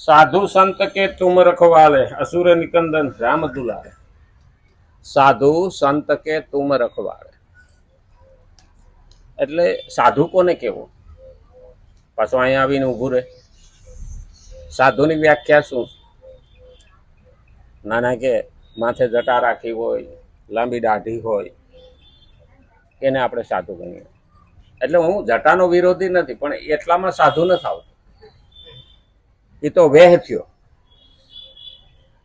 साधु संत के तुम रखवाले असुर निकंदन राम दुलारे। साधु संत के तुम रखवाले એટલે સાધુ કોને કેવો? પાછો અહીંયા આવીને ઊભું રહે. સાધુની વ્યાખ્યા શું? નાના કે માથે જટા રાખી હોય, લાંબી દાઢી હોય, એને આપણે સાધુ ગણીએ. એટલે હું જટાનો વિરોધી નથી, પણ એટલામાં સાધુ ન થાવ. એ તો વેહ થયો.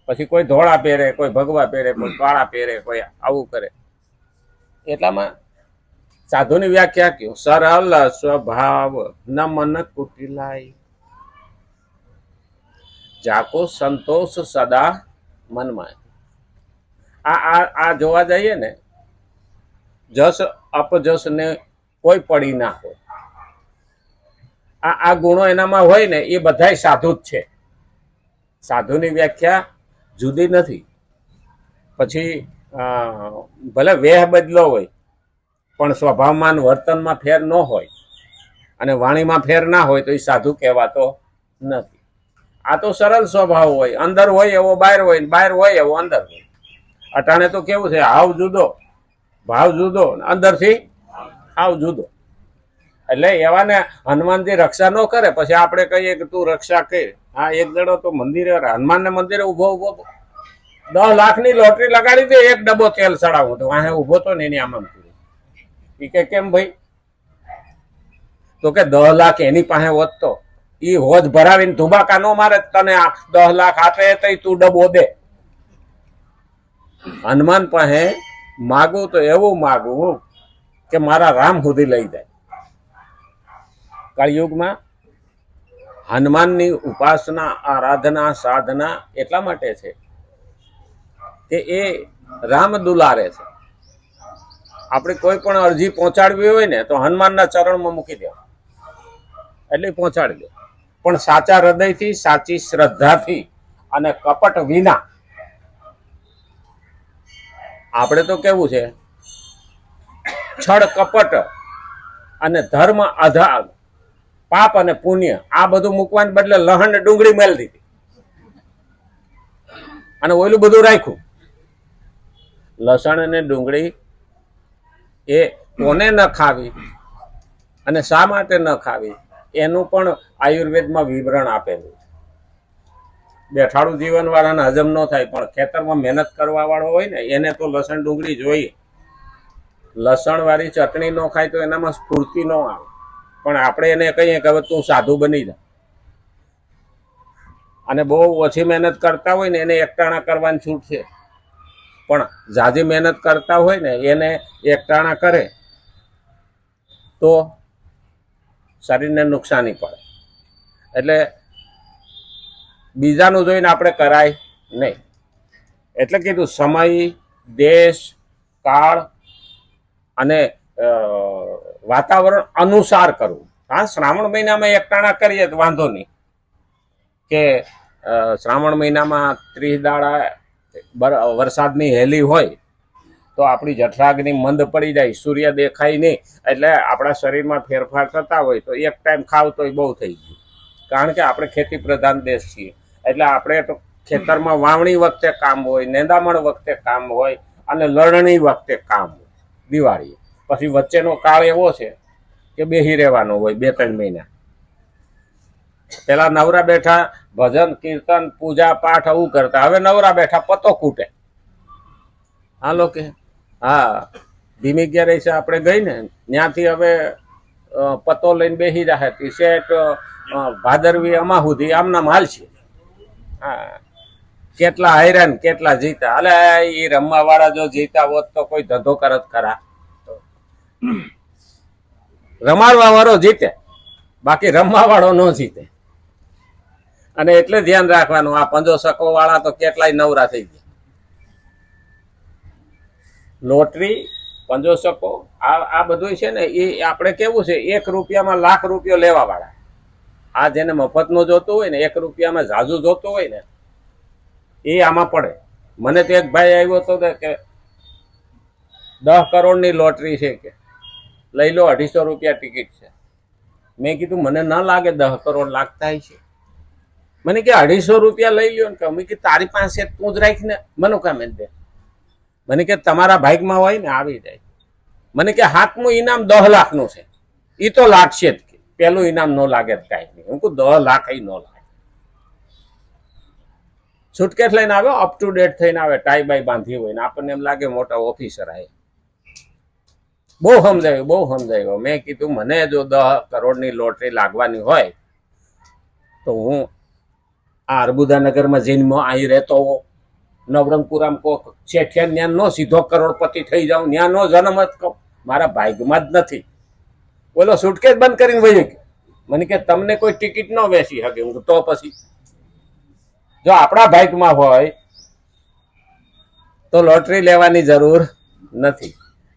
પછી કોઈ ધોળા પહેરે, કોઈ ભગવા પહેરે, કોઈ કાળા પહેરે, કોઈ આવું કરે. એટલામાં સાધુની વ્યાખ્યા કયો? સરળ સ્વભાવ ન મન કુટિલાય, જાકો સંતોષ સદા મનમાં. આ જોવા જઈએ ને, જસ અપજસ ને કોઈ પડી ના હોય. આ ગુણો એનામાં હોય ને, એ બધાય સાધુ જ છે. સાધુની વ્યાખ્યા જુદી નથી. પછી ભલે વેહ બદલો હોય, પણ સ્વભાવમાં વર્તનમાં ફેર ન હોય અને વાણીમાં ફેર ના હોય તો એ સાધુ કહેવાતો નથી. આ તો સરળ સ્વભાવ હોય, અંદર હોય એવો બહાર હોય, બહાર હોય એવો અંદર હોય. અટાણે તો કેવું છે, હાવ જુદો ભાવ જુદો, અંદરથી હાવ જુદો. એટલે એવાને હનુમાનજી રક્ષા ન કરે, પછી આપણે કહીએ કે તું રક્ષા કર. હા, એક દડો તો મંદિરે હનુમાનને મંદિરે ઉભો 10 લાખની લોટરી લગાડી દે, એક ડબ્બો તેલ ચડાવું તો વાહે ઉભો તો ને એની આમ એ કે કેમ ભાઈ? તો કે 10 લાખ એની પાસે હોત તો એ હોજ ભરાવીને ધુબાકા નો મારે, તને 10 લાખ આપે તો તું ડબ્બો દે. હનુમાન પાસે માગું તો એવું માગું કે મારા રામ સુધી લઈ જાય. કળિયુગમાં હનુમાનની ઉપાસના, આરાધના, સાધના એટલા માટે છે કે એ રામ દુલારે છે. આપણે કોઈ પણ અરજી પહોંચાડવી હોય ને તો હનુમાનના ચરણમાં મૂકી દે, એટલે પહોંચાડી દે. પણ સાચા હૃદયથી, સાચી શ્રદ્ધાથી અને કપટ વિના. આપણે તો કેવું છે, છળ કપટ અને ધર્મ આધાર, પાપ અને પુણ્ય આ બધું મૂકવાને બદલે લહણ ને ડુંગળી મેળ દીધી અને ઓલું બધું રાખ્યું. લસણ અને ડુંગળી એ કોને ન ખાવી અને શા માટે ન ખાવી એનું પણ આયુર્વેદમાં વિવરણ આપેલું છે. બેઠાડું જીવન વાળાને હજમ ન થાય, પણ ખેતરમાં મહેનત કરવા વાળો હોય ને એને તો લસણ ડુંગળી જોઈએ. લસણ વાળી ચટણી ન ખાય તો એનામાં સ્ફૂર્તિ ન આવે. પણ આપણે એને કહીએ કે હવે તું સાધુ બની જા, અને બહુ ઓછી મહેનત કરતા હોય ને એને એકટાણા કરવાની છૂટ છે. પણ ઝાઝી મહેનત કરતા હોય ને એને એકટાણા કરે તો શરીરને નુકસાની પડે. એટલે બીજાનું જોઈને આપણે કરાય નહીં. એટલે કીધું સમય, દેશ, કાળ અને વાતાવરણ અનુસાર કરવું. હા, શ્રાવણ મહિનામાં એકટાણા કરીએ તો વાંધો નહીં, કે શ્રાવણ મહિનામાં 30 દાડા વરસાદની હેલી હોય તો આપણી જઠરાગ્નિ મંદ પડી જાય, સૂર્ય દેખાય નહીં, એટલે આપણા શરીરમાં ફેરફાર થતા હોય તો એક ટાઈમ ખાવ તો બહુ થઈ ગયું. કારણ કે આપણે ખેતી પ્રધાન દેશ છીએ. એટલે આપણે તો ખેતરમાં વાવણી વખતે કામ હોય, નેંદામણ વખતે કામ હોય અને લણણી વખતે કામ હોય. દિવાળી પછી વચ્ચેનો કાળ એવો છે કે બેહી રહેવાનો હોય 2-3 મહિના. પેલા નવરા બેઠા ભજન કીર્તન પૂજા પાઠ આવું કરતા, હવે નવરા બેઠા પતો કૂટે. હાલો કે હા, ધીમી ક્યારે છે આપણે ગઈ ને ત્યાંથી હવે પતો લઈને બેસી જાય શેઠ ભાદરવી અમા સુધી આમના હાલ છે. હા, કેટલા હાર્યા ને કેટલા જીતા. અલે એ રમવા વાળા જો જીતા હોત તો કોઈ ધંધો કરત ખરા? રમાડવા વાળો જીતે, બાકી રમવા વાળો ન જીતે. અને એટલે ધ્યાન રાખવાનું, આ 5 શકો વાળા તો કેટલાય નવરા થઈ ગયા. લોટરી, 5 શકો આ બધું છે ને એ આપણે કેવું છે, 1 રૂપિયામાં લાખ રૂપિયો લેવા વાળા. આ જેને મફતનું જોતું હોય ને, 1 રૂપિયામાં ઝાઝુ જોતું હોય ને એ આમાં પડે. મને તો એક ભાઈ આવ્યો હતો કે 10 કરોડની લોટરી છે, કે લઈ લો, 250 રૂપિયા ટિકિટ છે. મેં કીધું મને ના લાગે 10 કરોડ લાગતા છે. મને કે 250 રૂપિયા લઈ લ્યો ને. કે કે તારી પાસે તું જ રાખીને મને કામ દે. મને કે તમારા ભાગમાં હોય ને આવી જાય. મને કે 7મું ઇનામ 10 લાખનું છે, એ તો લાગશે જ. પેલું ઇનામ ન લાગે કાંઈ નહીં. હું કહું 10 લાખ ન લાગે. સુટકેસ લઈને આવ્યો, અપ ટુ ડેટ થઈને આવે, ટાઈ બાઈ બાંધી હોય ને આપણને એમ લાગે મોટા ઓફિસર આવે. બહુ સમજાવ્યું. મેં કીધું મને જો 10 કરોડની લોટરી લાગવાની હોય તો હું આ અર્બુદાનગરમાં જઈને અહીં રહેતો હો, નવરંગપુરામાં કોક શેઠિયા ત્યાં નો સીધો કરોડપતિ થઈ જાઉં, ત્યાં નો જન્મ જ કહું. મારા ભાગ્યમાં જ નથી. બોલો સુટકેસ બંધ કરીને વહી ગયો. મને કે તમને કોઈ ટિકિટ ન વેચી શકે. હું તો પછી જો આપણા ભાગ્યમાં હોય તો લોટરી લેવાની જરૂર નથી.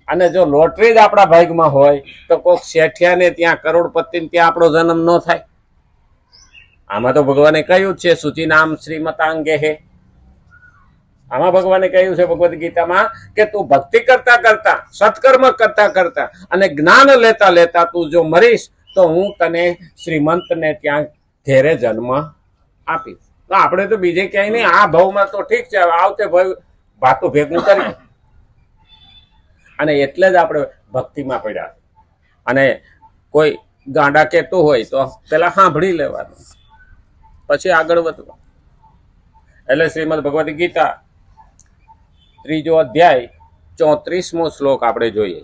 અને જો લોટરી જ આપણા ભાગ્યમાં હોય તો કોઈક શેઠિયાને ત્યાં કરોડપતિને ત્યાં આપણો જન્મ ન થાય. આમાં તો ભગવાને કહ્યું છે સૂચિ નામ શ્રીમતાંગે હે. આમાં ભગવાને કહ્યું છે ભગવદ્ ગીતામાં કે તું ભક્તિ કરતા કરતા, સત્કર્મ કરતા કરતા અને જ્ઞાન લેતા લેતા તું જો મરીશ તો હું તને શ્રીમંતને ત્યાં ઘેરે જન્મ આપીશ. તો આપણે તો બીજે ક્યાંય નહીં, આ ભાવમાં તો ઠીક છે, આવતે ભાઈ ભાતું ભેગું કરી. અને એટલે જ આપણે ભક્તિમાં પડ્યા. અને કોઈ ગાંડા કહેતું હોય તો પેલા સાંભળી લેવાનું, પછી આગળ વધવા. એટલે શ્રીમદ ભગવદ્ ગીતા 3જો અધ્યાય 34મો શ્લોક આપણે જોઈએ.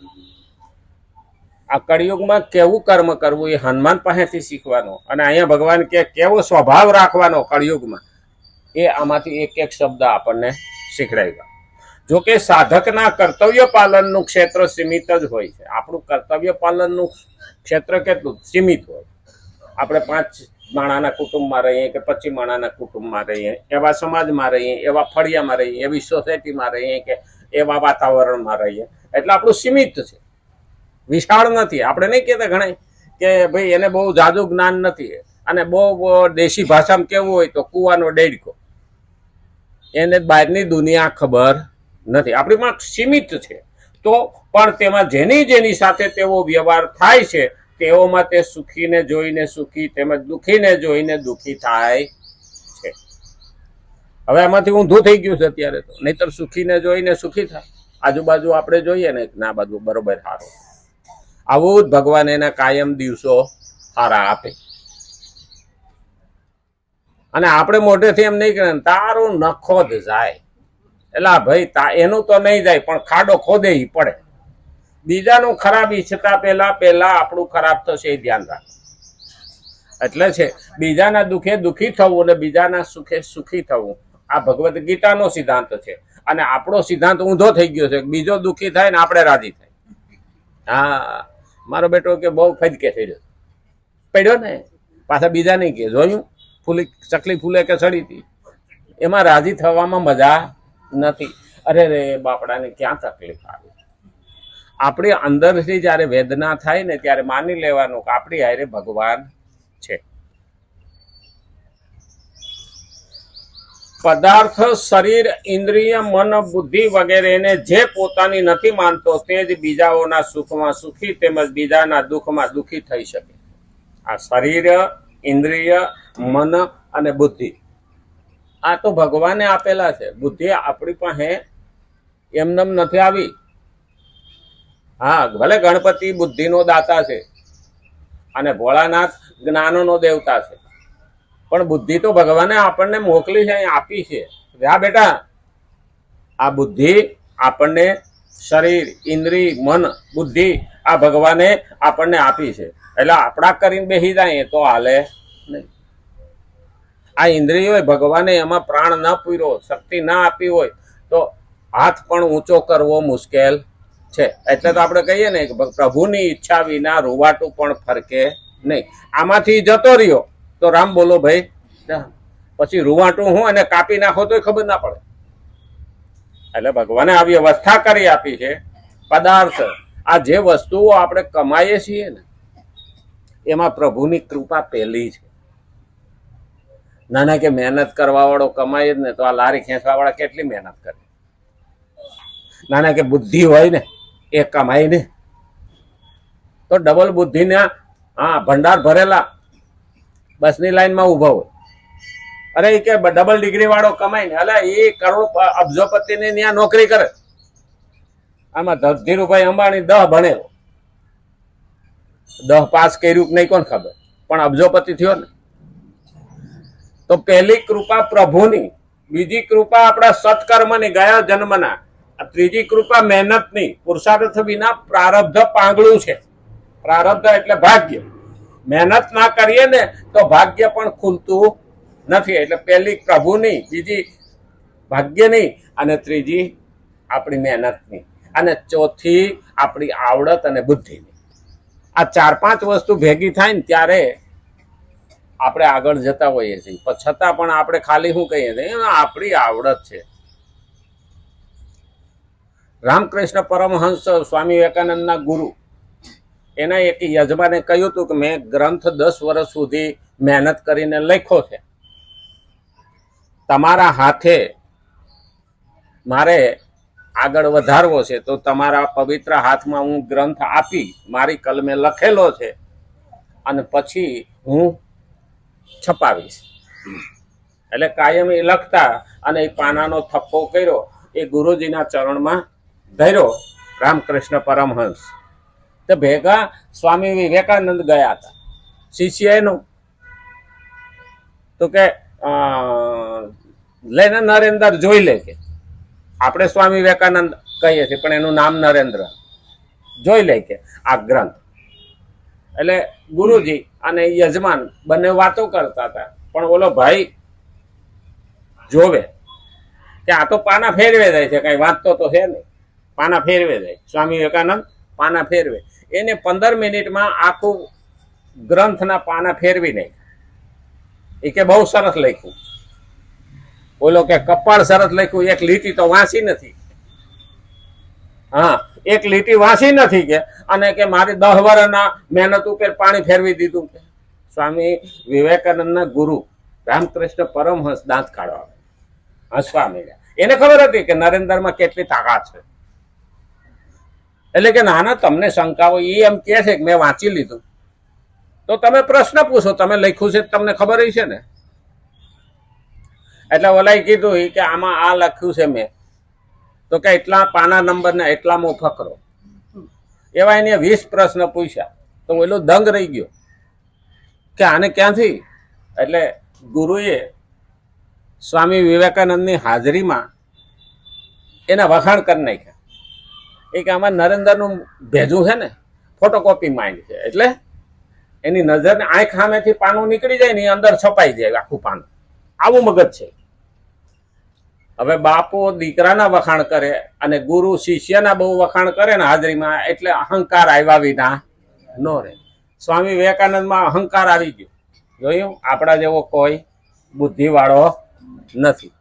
આ કળિયુગમાં કેવું કર્મ કરવું એ હનુમાન પાસેથી શીખવાનું. અને અહીંયા ભગવાન કે કેવો સ્વભાવ રાખવાનો કળિયુગમાં, એ આમાંથી એક એક શબ્દ આપણને શીખડાવ્યા. જોકે સાધકના કર્તવ્ય પાલનનું ક્ષેત્ર સીમિત જ હોય છે. આપણું કર્તવ્ય પાલનનું ક્ષેત્ર કેટલું સીમિત હોય. આપણે 5 માણાના કુટુંબમાં રહીએ કે 25 માણાના કુટુંબમાં રહીએ, એવા સમાજમાં રહીએ, એવા ફળિયામાં રહીએ, એવી સોસાયટીમાં રહીએ કે એવા વાતાવરણમાં રહીએ, એટલે આપણું સીમિત છે, વિશાળ નથી. આપણે નહીં કહેતા ઘણા કે ભાઈ એને બહુ જાદુ જ્ઞાન નથી, અને બહુ દેશી ભાષામાં કેવું હોય તો કૂવાનો ડેડકો, એને બહારની દુનિયા ખબર નથી. આપણી માં સીમિત છે. તો પણ તેમાં જેની સાથે તેવો વ્યવહાર થાય છે તેઓમાં તે સુખીને જોઈને સુખી તેમજ દુઃખીને જોઈને દુઃખી થાય છે. હવે એમાંથી ઊંધું થઈ ગયું છે અત્યારે તો. નહીતર સુખીને જોઈને સુખી થાય. આજુબાજુ આપણે જોઈએ ને ના બાજુ બરોબર સારું. આવું જ ભગવાન એના કાયમ દિવસો સારા આપે. અને આપણે મોઢેથી એમ નહીં કરે તારું નખો જ જાય, એટલે ભાઈ એનું તો નહીં જાય પણ ખાડો ખોદે પડે. બીજાનું ખરાબ ઈચ્છતા પહેલા આપણું ખરાબ થશે એ ધ્યાન રાખ. એટલે છે બીજાના દુઃખે દુઃખી થવું અને બીજાના સુખે સુખી થવું, આ ભગવદ્ ગીતાનો સિદ્ધાંત છે. અને આપણો સિદ્ધાંત ઊંધો થઈ ગયો છે. બીજો દુઃખી થાય ને આપણે રાજી થાય. હા, મારો બેટો કે બહુ ફદકે થઈ ગયો પડ્યો ને, પાછા બીજા નહીં કે જોયું ફૂલી ચકલી ફૂલે કે સડી હતી, એમાં રાજી થવામાં મજા નથી. અરે રે બાપડાને ક્યાં તકલીફ આવે. આપણી અંદરથી જ્યારે વેદના થાય ને ત્યારે માની લેવાનું કે આપણી હારે ભગવાન છે. પદાર્થ, શરીર, ઇન્દ્રિય, મન, બુદ્ધિ વગેરેને જે પોતાની નથી માનતો તે જ બીજાઓના સુખમાં સુખી તેમજ બીજાના દુઃખમાં દુઃખી થઈ શકે. આ શરીર, ઇન્દ્રિય, મન અને બુદ્ધિ આ તો ભગવાને આપેલા છે. બુદ્ધિ આપણી પાસે એમનેમ નથી આવી. હા, ભલે ગણપતિ બુદ્ધિનો દાતા છે અને ભોળાનાથ જ્ઞાનનો દેવતા છે, પણ બુદ્ધિ તો ભગવાને આપણને મોકલી છે, આપી છે. જા બેટા, આ બુદ્ધિ આપણને શરીર, ઇન્દ્રિય, મન, બુદ્ધિ આ ભગવાને આપણને આપી છે. એટલે આપણા કરીને બેસી જાય તો હાલે નહીં. આ ઇન્દ્રિયો ભગવાને એમાં પ્રાણ ન પૂર્યો, શક્તિ ના આપી હોય તો હાથ પણ ઊંચો કરવો મુશ્કેલ છે. એટલે તો આપણે કહીએ ને કે પ્રભુની ઈચ્છા વિના રૂવાટું પણ ફરકે નહીં. આમાંથી જતો રહ્યો તો રામ બોલો ભાઈ, પછી રૂવાટું હું અને કાપી નાખો તો ખબર ના પડે. એટલે ભગવાને આ વ્યવસ્થા કરી આપી છે. પદાર્થ, આ જે વસ્તુઓ આપણે કમાઈએ છીએ ને એમાં પ્રભુની કૃપા પહેલી છે. નાના કે મહેનત કરવા વાળો કમાય જ ને તો આ લારી ખેંચવા વાળા કેટલી મહેનત કરે. નાના કે બુદ્ધિ હોય ને એ કમાય ને તો ડબલ બુદ્ધિના ભંડાર ભરેલા બસની લાઈનમાં ઉભા હોય. અરે એ કે ડબલ ડિગ્રી વાળો કમાય ને, અલા એ કરોડ અબજોપતિની ત્યાં નોકરી કરે. આમાં ધીરુભાઈ અંબાણી 10 ભણેલો, 10 પાસ કર્યું કે નહીં કોણ ખબર, પણ અબજોપતિ થયો ને. તો પહેલી કૃપા પ્રભુની, બીજી કૃપા આપણા સત્કર્મની, ગયા જન્મના, ત્રીજી કૃપા મહેનતની. પુરુષાર્થ વિના પ્રારબ્ધ પાંગળું છે. પ્રારબ્ધ એટલે ભાગ્ય. મહેનત ના કરીએ ને તો ભાગ્ય પણ ખુલતું નથી. એટલે પહેલી પ્રભુની, બીજી ભાગ્યની, અને ત્રીજી આપણી મહેનતની, અને ચોથી આપણી આવડત અને બુદ્ધિની. આ 4-5 વસ્તુ ભેગી થાય ને ત્યારે આપણે આગળ જતા હોઈએ છીએ. પણ છતાં પણ આપણે ખાલી શું કહીએ છીએ, આપણી આવડત છે. રામકૃષ્ણ પરમહંસ સ્વામી વિવેકાનંદના ગુરુ, એના એક યજમાને કહ્યું હતું કે મેં ગ્રંથ 10 વર્ષ સુધી મહેનત કરીને લખ્યો છે, તમારા હાથે મારે આગળ વધારવો છે, તો તમારા પવિત્ર હાથમાં હું ગ્રંથ આપી, મારી કલમે લખેલો છે, અને પછી હું છપાવીશ. એટલે કાયમ એ લખતા અને એ પાનાનો થપ્પો કર્યો, એ ગુરુજીના ચરણમાં ધર્યો. રામકૃષ્ણ પરમહંસ તે ભેગા સ્વામી વિવેકાનંદ ગયા હતા. શિષ્ય એનું તો કે લઈને નરેન્દ્ર જોઈ લે, કે આપણે સ્વામી વિવેકાનંદ કહીએ છીએ પણ એનું નામ નરેન્દ્ર, જોઈ લે કે આ ગ્રંથ. એટલે ગુરુજી અને યજમાન બંને વાતો કરતા હતા, પણ ઓલો ભાઈ જોવે કે આ તો પાના ફેરવે જાય છે, કઈ વાંચતો તો છે નહીં, પાના ફેરવે જાય. સ્વામી વિવેકાનંદ પાના ફેરવે, એને 15 મિનિટમાં આખું ગ્રંથના પાના ફેરવી નહીં. એ કે બહુ સરસ લખ્યું. બોલો કે કપાળ સરસ લખ્યું, એક લીટી તો વાંચી નથી. હા, એક લીટી વાંચી નથી કે, અને કે મારી 10 વર્ષના મહેનત ઉપર પાણી ફેરવી દીધું. કે સ્વામી વિવેકાનંદના ગુરુ રામકૃષ્ણ પરમહંસ દાંત કાઢવા હસવા માંડ્યા. એને ખબર હતી કે નરેન્દ્રમાં કેટલી તાકાત છે. એટલે કે નાના તમને શંકાઓ, એ એમ કહે છે કે મેં વાંચી લીધું, તો તમે પ્રશ્ન પૂછો, તમે લખ્યું છે તમને ખબર છે ને. એટલે ઓલાએ કીધું કે આમાં આ લખ્યું છે મેં, તો કે એટલા પાના નંબરના એટલામાં ફકરો. એવા એને 20 પ્રશ્ન પૂછ્યા, તો ઓલો દંગ રહી ગયો કે આને ક્યાંથી. એટલે ગુરુએ સ્વામી વિવેકાનંદની હાજરીમાં એના વખાણ કરી નાખ્યા. એ કે આમાં નરેન્દ્રનું ભેજું છે ને, ફોટોકોપી માઇન્ડ છે, એટલે એની નજરને આંખ સામેથી પાનું નીકળી જાય ને અંદર છપાઈ જાય આખું પાનું, આવું મગજ છે. હવે બાપુ દીકરાના વખાણ કરે અને ગુરુ શિષ્યના બહુ વખાણ કરે ને હાજરીમાં, એટલે અહંકાર આવ્યા વિના ન રહે. સ્વામી વિવેકાનંદમાં અહંકાર આવી ગયો. જોયું, આપણા જેવો કોઈ બુદ્ધિવાળો નથી.